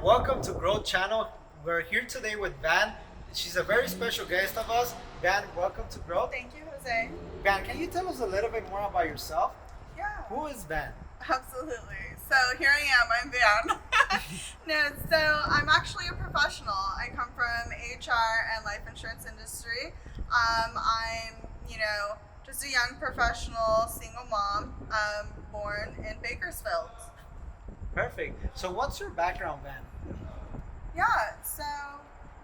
welcome to Growth Channel. We're here today with Van. She's a very special guest of us. Van, welcome to Growth. Thank you, Jose. Van, can you tell us a little bit more about yourself? Yeah, Who is Van? absolutely. So here I am, I'm Van. No, so I'm actually a professional. I come from HR and life insurance industry. I'm just a young professional, single mom, born in Bakersfield. Perfect. So what's your background, Van? Yeah, so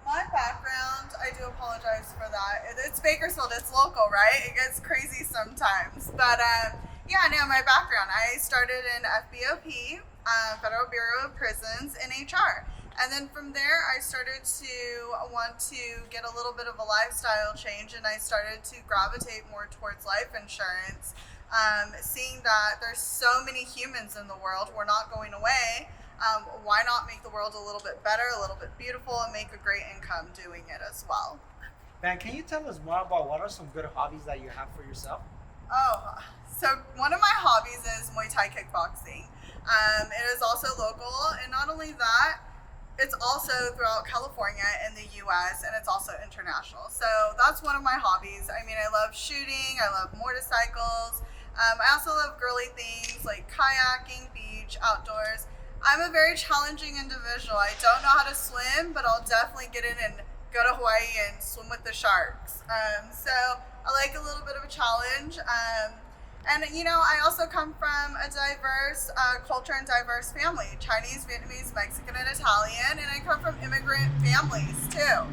my background, I do apologize for that. It's Bakersfield, it's local, right? It gets crazy sometimes. But my background, I started in FBOP, Federal Bureau of Prisons, in HR. And then from there, I started to want to get a little bit of a lifestyle change, and I started to gravitate more towards life insurance, seeing that there's so many humans in the world, we're not going away. Why not make the world a little bit better, a little bit beautiful, and make a great income doing it as well? Van, can you tell us more about what are some good hobbies that you have for yourself? Oh, so one of my hobbies is Muay Thai kickboxing. It is also local, and not only that, it's also throughout California and the US, and it's also international. So that's one of my hobbies. I mean, I love shooting, I love motorcycles. I also love girly things like kayaking, beach, outdoors. I'm a very challenging individual. I don't know how to swim, but I'll definitely get in and go to Hawaii and swim with the sharks. So I like a little bit of a challenge. I also come from a diverse culture and diverse family: Chinese, Vietnamese, Mexican, and Italian. And I come from immigrant families too.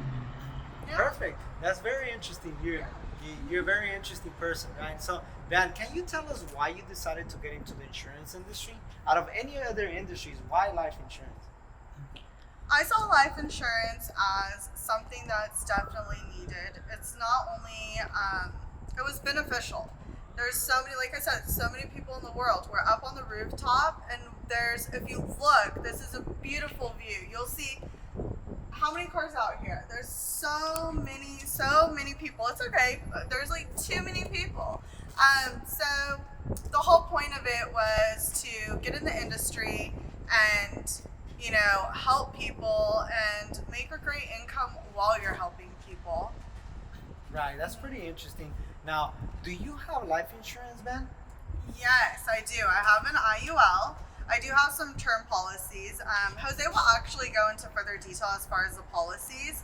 Yeah. Perfect. That's very interesting. You're a very interesting person, right? So, Van, can you tell us why you decided to get into the insurance industry? Out of any other industries, why life insurance? I saw life insurance as something that's definitely needed. It's not only, it was beneficial. There's so many, like I said, so many people in the world. We're up on the rooftop, and if you look, this is a beautiful view. You'll see how many cars out here. There's so many people. It's okay. There's like too many people. So the whole point of it was to get in the industry and, help people and make a great income while you're helping people. Right, that's pretty interesting. Now, do you have life insurance, Van? Yes, I do. I have an IUL. I do have some term policies. Jose will actually go into further detail as far as the policies.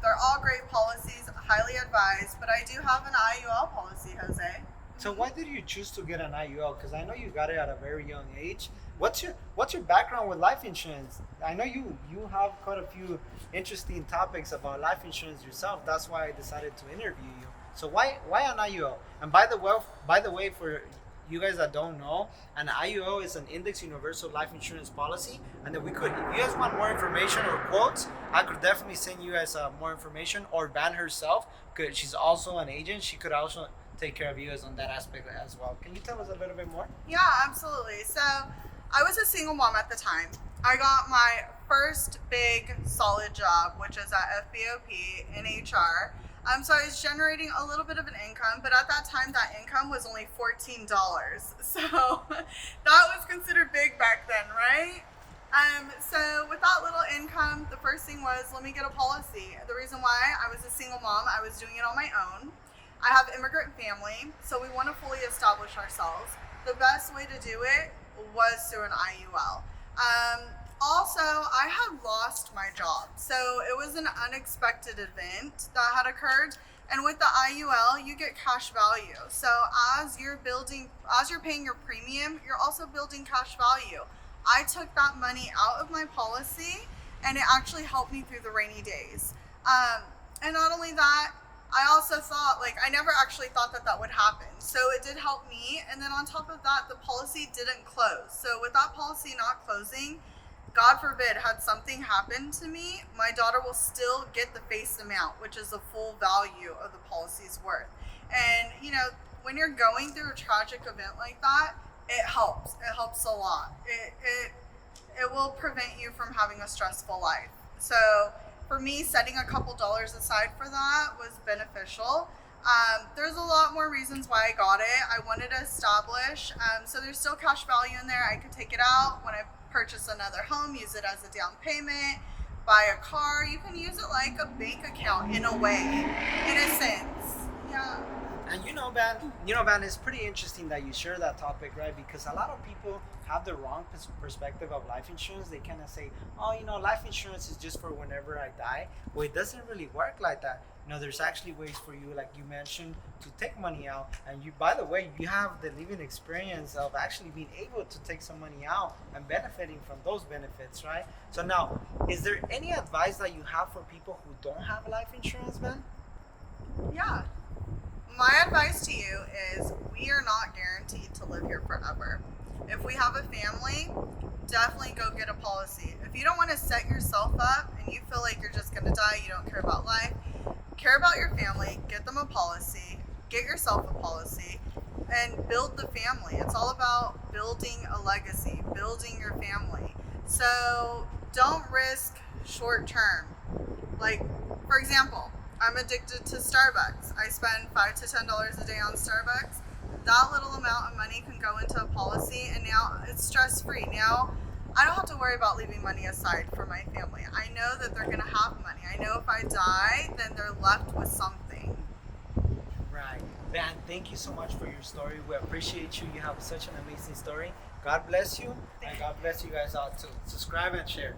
They're all great policies, highly advised, but I do have an IUL policy, Jose. So why did you choose to get an IUL? Because I know you got it at a very young age. What's your background with life insurance? I know you have quite a few interesting topics about life insurance yourself. That's why I decided to interview you. So why an IUL? And by the way, for you guys that don't know, an IUL is an Index Universal Life Insurance Policy, and that if you guys want more information or quotes, I could definitely send you guys more information, or Van herself, because she's also an agent. She could also take care of you guys on that aspect as well. Can you tell us a little bit more? Yeah, absolutely. So I was a single mom at the time. I got my first big solid job, which is at FBOP in HR. So I was generating a little bit of an income, but at that time, that income was only $14. So that was considered big back then, right? So with that little income, the first thing was, let me get a policy. The reason why, I was a single mom, I was doing it on my own. I have immigrant family, so we want to fully establish ourselves. The best way to do it was through an IUL. Also, I had lost my job, so it was an unexpected event that had occurred. And with the IUL, you get cash value. So as you're paying your premium, you're also building cash value. I took that money out of my policy, and it actually helped me through the rainy days. And not only that, I also thought, I never actually thought that would happen. So it did help me. And then on top of that, the policy didn't close. So with that policy not closing, God forbid, had something happened to me, my daughter will still get the face amount, which is the full value of the policy's worth. And, when you're going through a tragic event like that, it helps. It helps a lot. It will prevent you from having a stressful life. So for me, setting a couple dollars aside for that was beneficial. There's a lot more reasons why I got it. I wanted to establish, so there's still cash value in there. I could take it out when I purchase another home, use it as a down payment, buy a car. You can use it like a bank account in a way, in a sense. Yeah. And man, it's pretty interesting that you share that topic, right? Because a lot of people have the wrong perspective of life insurance. They kind of say, oh, life insurance is just for whenever I die. Well, it doesn't really work like that. There's actually ways for you, like you mentioned, to take money out. And you, by the way, you have the living experience of actually being able to take some money out and benefiting from those benefits, right? So now, is there any advice that you have for people who don't have life insurance, man? Yeah. My advice to you is we are not guaranteed to live here forever. If we have a family, definitely go get a policy. If you don't want to set yourself up and you feel like you're just going to die, you don't care about life, care about your family, get them a policy, get yourself a policy, and build the family. It's all about building a legacy, building your family. So don't risk short term. Like, for example, I'm addicted to Starbucks. I spend $5 to $10 a day on Starbucks. That little amount of money can go into a policy, and now it's stress free. Now I don't have to worry about leaving money aside for my family. I know that they're going to have money. I know if I die, then they're left with something. Right. Man, thank you so much for your story. We appreciate you. You have such an amazing story. God bless you, and God bless you guys all too. Subscribe and share.